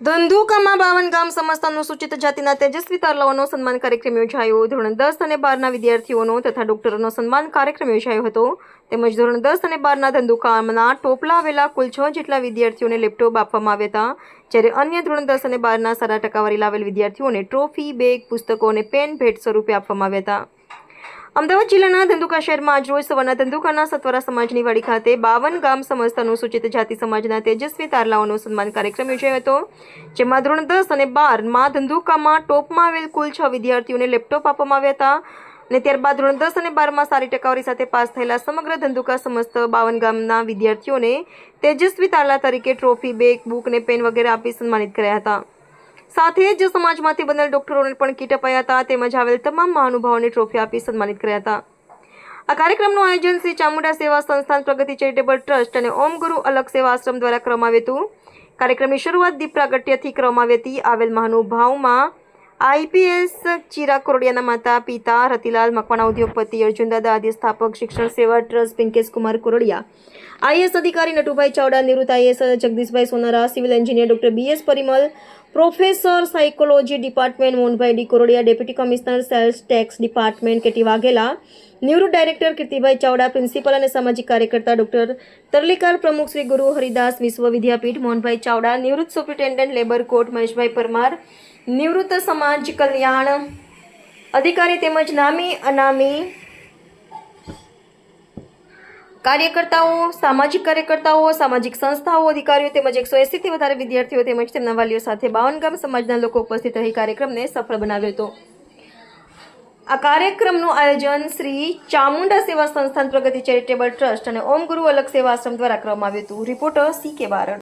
ધંધુકામાં 52 ગામ સમસ્ત અનુસૂચિત જાતિના તેજસ્વી તારલાઓનો સન્માન કાર્યક્રમ યોજાયો. ધોરણ 10 અને 12ના વિદ્યાર્થીઓનો તથા ડોક્ટરોનો સન્માન કાર્યક્રમ યોજાયો હતો. તેમજ ધોરણ 10 અને 12ના ધંધુકામના ટોપલા આવેલા કુલ 6 જેટલા વિદ્યાર્થીઓને લેપટોપ આપવામાં આવ્યા હતા. જ્યારે અન્ય ધોરણ 10 અને 12ના સારા ટકાવારી લાવેલ વિદ્યાર્થીઓને ટ્રોફી, બેગ, પુસ્તકો અને પેન ભેટ સ્વરૂપે આપવામાં આવ્યા હતા. અમદાવાદ જિલ્લાના ધંધુકા શહેરમાં આજરોજ સવારના ધંધુકાના સત્વરા સમાજની વાડી ખાતે 52 ગામ સમસ્ત અનુસૂચિત જાતિ સમાજના તેજસ્વી તારલાઓનો સન્માન કાર્યક્રમ યોજાયો હતો. જેમાં ધોરણ 10 અને 12માં ધંધુકામાં ટોપમાં આવેલ કુલ 6 વિદ્યાર્થીઓને લેપટોપ આપવામાં આવ્યા હતા. અને ત્યારબાદ ધોરણ 10 અને 12માં સારી ટકાવારી સાથે પાસ થયેલા સમગ્ર ધંધુકા સમસ્ત 52 ગામના વિદ્યાર્થીઓને તેજસ્વી તારલા તરીકે ટ્રોફી, બેગ, બુક અને પેન વગેરે આપી સન્માનિત કર્યા હતા. સાથે જ સમાજમાંથી બનેલ ડોક્ટરોને પણ કીટ અપાયા હતા. તેમજ આવેલ તમામ મહાનુભાવોને ટ્રોફી આપી સન્માનિત કર્યા હતા. આ કાર્યક્રમનું આયોજન શ્રી ચામુંડા સેવા સંસ્થાન, પ્રગતિ ચેરિટેબલ ટ્રસ્ટ અને ઓમ ગુરુ અલગ સેવા આશ્રમ દ્વારા કરવામાં આવ્યું હતું. કાર્યક્રમની શરૂઆત દીપ પ્રાગટ્યથી કરવામાં આવી હતી. આવેલ મહાનુભાવમાં આઈપીએસ ચિરાગ કોરડિયાના માતા પિતા રતિલાલ મકવાણા, ઉદ્યોગપતિ અર્જુનદાદા, આદિ સ્થાપક શિક્ષણ સેવા ટ્રસ્ટ પિંકેશ કુમાર કોરડિયા, આઈએસ અધિકારી નટુભાઈ ચાવડા, નિવૃત્ત IAS Jagdishbhai Sonara, civil engineer doctor BS Parimal, professor psychology department Mohanbhai D Kordiya, deputy commissioner sales tax department KT Vaghela, નિવૃત્ત ડાયરેક્ટર કીર્તિભાઈ ચાવડા, પ્રિન્સિપલ અને સામાજિક કાર્યકર્તા ડોક્ટર તરલીકાર, પ્રમુખ શ્રી ગુરુ હરિદાસ વિશ્વ વિદ્યાપીઠ મોહનભાઈ ચાવડા, નિવૃત્ત સુપ્રિન્ટેન્ડન્ટ લેબર કોર્ટ મહેશભાઈ પરમાર, નિવૃત્ત સમાજ કલ્યાણ અધિકારી તેમજ નામી અનામી કાર્યકર્તાઓ, સામાજિક કાર્યકર્તાઓ, સામાજિક સંસ્થાઓ, અધિકારીઓ તેમજ 180થી વધારે વિદ્યાર્થીઓ તેમજ તેમના વાલીઓ સાથે 52 ગામ સમાજના લોકો ઉપસ્થિત રહી કાર્યક્રમને સફળ બનાવ્યો હતો. આ કાર્યક્રમનું આયોજન શ્રી ચામુંડા સેવા સંસ્થાન, પ્રગતિ ચેરિટેબલ ટ્રસ્ટ અને ઓમ ગુરુ અલગ સેવા આશ્રમ દ્વારા કરવામાં આવ્યું હતું. રિપોર્ટર સી કે બારડ.